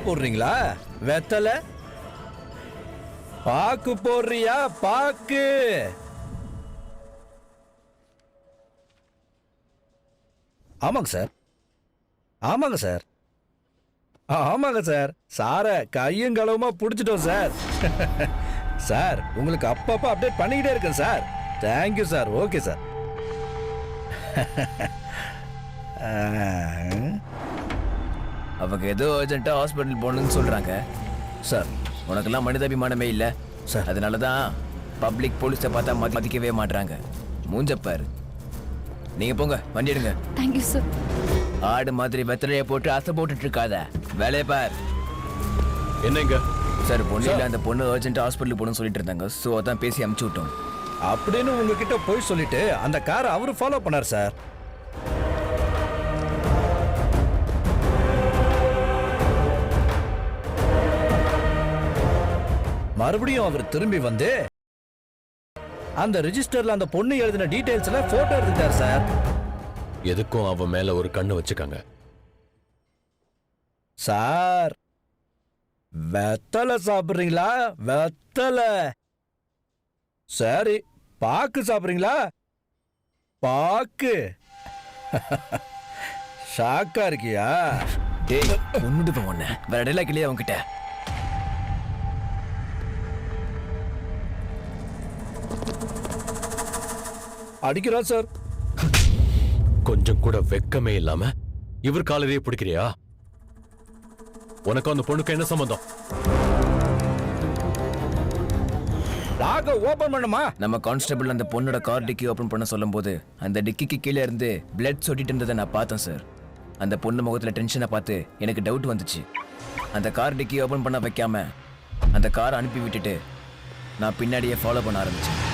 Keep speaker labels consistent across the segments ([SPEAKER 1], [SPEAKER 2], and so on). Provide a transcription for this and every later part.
[SPEAKER 1] போடுறீங்களா? வெத்தலை பாக்கு போடுறியா? பாக்கு. ஆமாங்க சார், ஆமாங்க சார், ஆமாங்க சார். சார கையும் களவுமா பிடிச்சிட்டோம் சார். சார் உங்களுக்கு அப்பப்போ அப்டேட் பண்ணிக்கிட்டே இருக்கேன் sir. Thank you sir. Okay sir.
[SPEAKER 2] அவங்க ஏதோ அர்ஜென்ட்டா ஹாஸ்பிட்டல் போகணும்னு சொல்றாங்க
[SPEAKER 1] சார்.
[SPEAKER 2] உனக்கெல்லாம் மனிதாபிமானமே இல்லை
[SPEAKER 1] சார்.
[SPEAKER 2] அதனால தான் பப்ளிக் போலீஸை பார்த்தா மதிக்கவே மாட்றாங்க. மூஞ்சப்பாரு. நீங்க போங்க, வண்டி எடுங்க.
[SPEAKER 3] Thank you sir.
[SPEAKER 2] ஆடு மாதிரி வெத்தலையை போட்டு அசை போட்டுட்டு இருக்காத, வேலையை பார்.
[SPEAKER 4] என்னங்க
[SPEAKER 2] சார், பொண்ணு இல்லை, அந்த பொண்ணு அர்ஜென்ட் ஹாஸ்பிட்டலுக்கு போகணும்னு சொல்லிட்டு இருந்தாங்க. ஸோ அதான் பேசி அமுச்சு விட்டோம்.
[SPEAKER 1] அப்படின்னு உங்ககிட்ட போய் சொல்லிட்டு அந்த காரை அவரு ஃபாலோ பண்ணார் சார். மறுபடியும் அவர் திரும்பி வந்து அந்த ரெஜிஸ்டர்ல அந்த பொண்ணு எழுதின டீடைல்ஸ்ல போட்டோ எடுத்துட்டார் சார்.
[SPEAKER 4] எதுக்கும் அவன் மேல ஒரு கண்ணு வச்சுக்காங்க
[SPEAKER 1] சார். வெத்தலை சாப்பிடுறீங்களா? வெத்தலை. சரி, பாக்கு சாப்பிடுறீங்களா? பாக்கு. ஷாக்கா இருக்கியா?
[SPEAKER 2] டேய், ஒண்ணுட்டு போன வேற டைலாக் இல்லையா அவன்கிட்ட?
[SPEAKER 1] அடிக்கிறா சார்.
[SPEAKER 4] கொஞ்சம் கூட வெக்கமே இல்லாம இவர் காலரையே பிடிக்கிறியா? உனக்கு அந்த பொண்ணுக்கு என்ன சம்பந்தம்?
[SPEAKER 1] லாக ஓபன் பண்ணுமா?
[SPEAKER 2] நம்ம கான்ஸ்டபிள் அந்த பொண்ணோட கார் டிக்கி ஓபன் பண்ண சொல்லும் போது அந்த டிக்கிக்கு கீழே இருந்து பிளட் சொட்டிட்டு இருந்ததை நான் பார்த்தேன் சார். அந்த பொண்ணு முகத்துல டென்ஷனை பார்த்து எனக்கு டவுட் வந்துச்சு. அந்த கார் டிக்கி ஓபன் பண்ண வைக்காம அந்த காரை அனுப்பி விட்டுட்டு நான் பின்னாடியே ஃபாலோ பண்ண ஆரம்பிச்சேன்.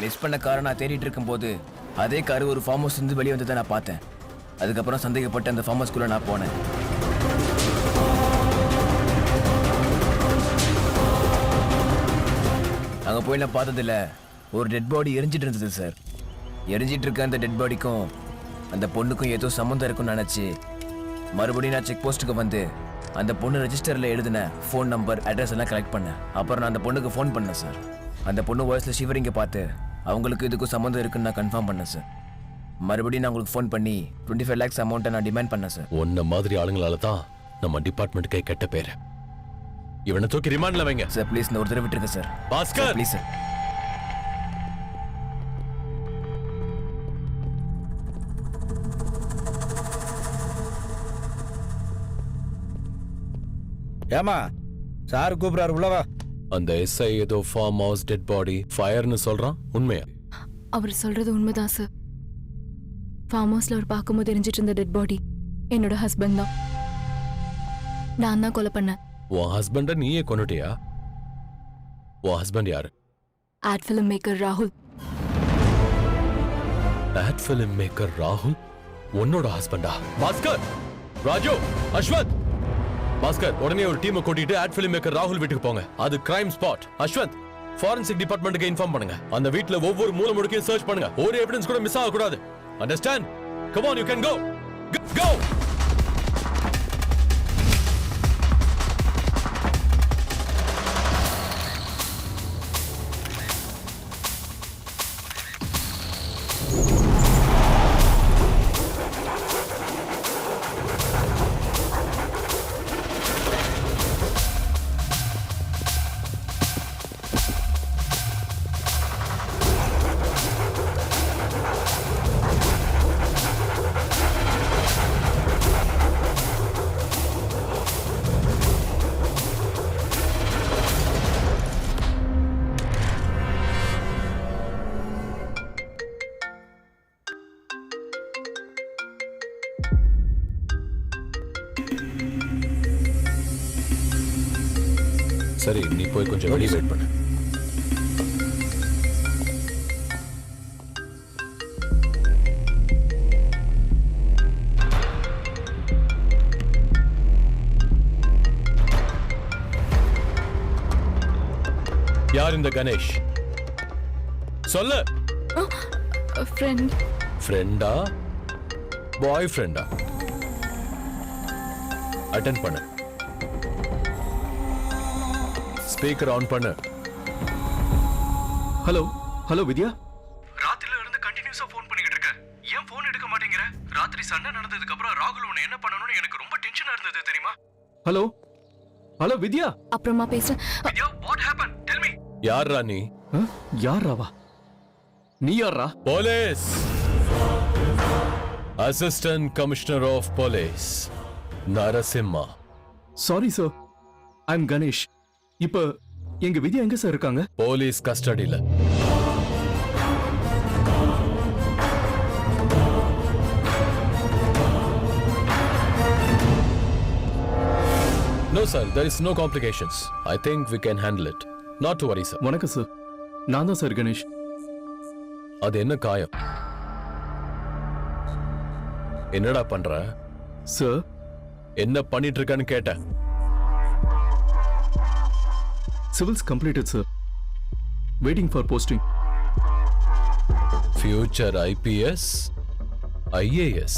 [SPEAKER 2] மிஸ் பண்ண காரை நான் தேடிட்டு இருக்கும்போது அதே கார் ஒரு ஃபார்ம் ஹவுஸ் இருந்து வெளியே வந்ததை நான் பார்த்தேன். அதுக்கப்புறம் சந்தேகப்பட்டு அந்த ஃபார்ம் ஹவுஸ்குள்ள நான் போனேன். அங்கே போய் நான் பார்த்ததில்ல, ஒரு டெட் பாடி எரிஞ்சிட்டு இருந்தது சார். எரிஞ்சிட்டு இருக்க அந்த டெட் பாடிக்கும் அந்த பொண்ணுக்கும் ஏதோ சம்மந்தம் இருக்குன்னு நினச்சி மறுபடியும் நான் செக் போஸ்ட்டுக்கு வந்து அந்த பொண்ணு ரெஜிஸ்டரில் எழுதின ஃபோன் நம்பர், அட்ரஸ் எல்லாம் கலெக்ட் பண்ணேன். அப்புறம் நான் அந்த பொண்ணுக்கு ஃபோன் பண்ணேன் சார். அந்த பொண்ணு வாய்ஸில் ஷிவரிங்க பார்த்து அவங்களுக்கு இதுக்கும் சம்மந்தம் இருக்குன்னு நான் கன்ஃபார்ம் பண்ணேன் சார். மறுபடியும் நான் உங்களுக்கு ஃபோன் பண்ணி 25 lakhs அமௌண்ட்டை நான் டிமாண்ட் பண்ணேன் சார்.
[SPEAKER 4] உன்ன மாதிரி ஆளுங்களால தான் நம்ம டிபார்ட்மெண்ட்டுக்கே கெட்ட பேர். இவனை தூக்கி ரிமாண்ட்ல வைங்க
[SPEAKER 2] சார். ப்ளீஸ், இந்த ஒரு தடவை விட்டுருங்க சார்.
[SPEAKER 4] Bhaskar,
[SPEAKER 2] please sir.
[SPEAKER 1] ஏமா சார் கூப்பிடாரு, உள்ளவா.
[SPEAKER 4] அந்த எஸ்ஐ ஏதோ ஃபார்ம் ஹவுஸ் டெட் பாடி ஃபயர்னு சொல்றான், உண்மையா?
[SPEAKER 3] அவர் சொல்றது உண்மைதான் சார். ஃபார்ம் ஹவுஸ்ல அவர் பார்க்கும்போது எரிஞ்சிட்டு இருந்த டெட் பாடி என்னோட ஹஸ்பண்ட் தான். நான் தான் கொலை பண்ணேன்.
[SPEAKER 4] உன் ஹஸ்பண்ட நீயே கொன்னுட்டியா? உன் ஹஸ்பண்ட் யாரு?
[SPEAKER 3] ஆட் ஃபிலிம் மேக்கர் ராகுல்.
[SPEAKER 4] ஆட் ஃபிலிம் மேக்கர் ராகுல் உன்னோட ஹஸ்பண்டா? பாஸ்கர், ராஜு, அஸ்வந்த், பாஸ்கர் உடனே ஒரு டீமை கூட்டிட்டு ஆட் ஃபிலிம் மேக்கர் ராகுல் வீட்டுக்கு போங்க. அது கிரைம் ஸ்பாட். அஸ்வந்த், ஃபாரன்சிக் டிபார்ட்மெண்ட்டுக்கு இன்ஃபார்ம் பண்ணுங்க. அந்த வீட்ல ஒவ்வொரு மூல முடுக்கையும் சர்ச் பண்ணுங்க. ஒரு எவிடன்ஸ் கூட மிஸ் ஆக கூடாது. Understand? Come on, you can go. Go. சரி, நீ போய் கொஞ்சம் வெளியே வெயிட் பண்ணு. யார் இந்த கணேஷ்? சொல்லு.
[SPEAKER 3] ஃப்ரெண்ட்.
[SPEAKER 4] ஃப்ரெண்டா பாய் ஃப்ரெண்டா? அட்டெண்ட் பண்ணு. ஸ்பீக்கர் ஆன் பண்ணு.
[SPEAKER 5] ஹலோ ஹலோ வித்யா.
[SPEAKER 6] ராத்திரில இருந்து கண்டினியூஸா ஃபோன் பண்ணிக்கிட்டு இருக்க. ஏன் ஃபோன் எடுக்க மாட்டேங்கிற? ராத்திரி சண்டை நடந்ததுக்கு அப்புறம் ராகுல் உன்னை என்ன பண்ணணும்னு எனக்கு ரொம்ப டென்ஷனா இருந்தது தெரியுமா?
[SPEAKER 5] Hello hello Vidya.
[SPEAKER 3] அப்புறமா பேசுறேன்.
[SPEAKER 6] Vidya, what happen? Tell me.
[SPEAKER 4] யார்ரா நீ?
[SPEAKER 5] யார் ராவா? நீ யாரா?
[SPEAKER 4] Police. Assistant commissioner of police Narasimha.
[SPEAKER 5] Sorry sir, I am Ganesh. இப்ப எங்க வித்யா எங்க சார் இருக்காங்க?
[SPEAKER 4] போலீஸ் கஸ்டடியில. No sir, there is no complications. I think we can handle it. Not to worry sir.
[SPEAKER 5] வணக்கம் சார், நான் தான் சார் கணேஷ்.
[SPEAKER 4] அது என்ன காயம்? என்னடா பண்ற?
[SPEAKER 5] சார்
[SPEAKER 4] என்ன பண்ணிட்டு இருக்கான்னு கேட்டேன்.
[SPEAKER 5] Civils completed sir, waiting for posting.
[SPEAKER 4] Future IPS IAS.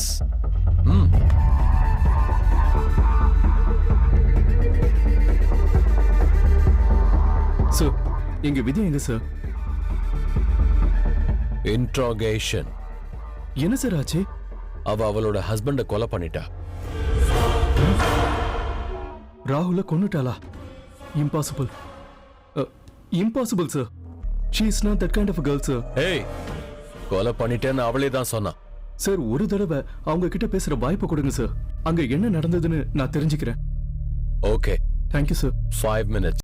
[SPEAKER 5] Sir எங்க வித்யா எங்க சார்?
[SPEAKER 4] இன்ட்ரோகேஷன்.
[SPEAKER 5] என்ன சார் ஆச்சு?
[SPEAKER 4] அவளோட ஹஸ்பண்ட கொலை பண்ணிட்டா.
[SPEAKER 5] ராகுல கொன்னுட்டாளா? Impossible. Impossible sir. She is not that kind of girl sir.
[SPEAKER 4] ஏய், கொலை பண்ணிட்டேன்னு அவளே தான் சொன்னா.
[SPEAKER 5] சார் ஒரு தடவை அவங்க கிட்ட பேசுற வாய்ப்பு கொடுங்க சார். அங்க என்ன நடந்ததுன்னு நான் தெரிஞ்சுக்கிறேன்.
[SPEAKER 4] Okay,
[SPEAKER 5] thank you sir.
[SPEAKER 4] 5 minutes.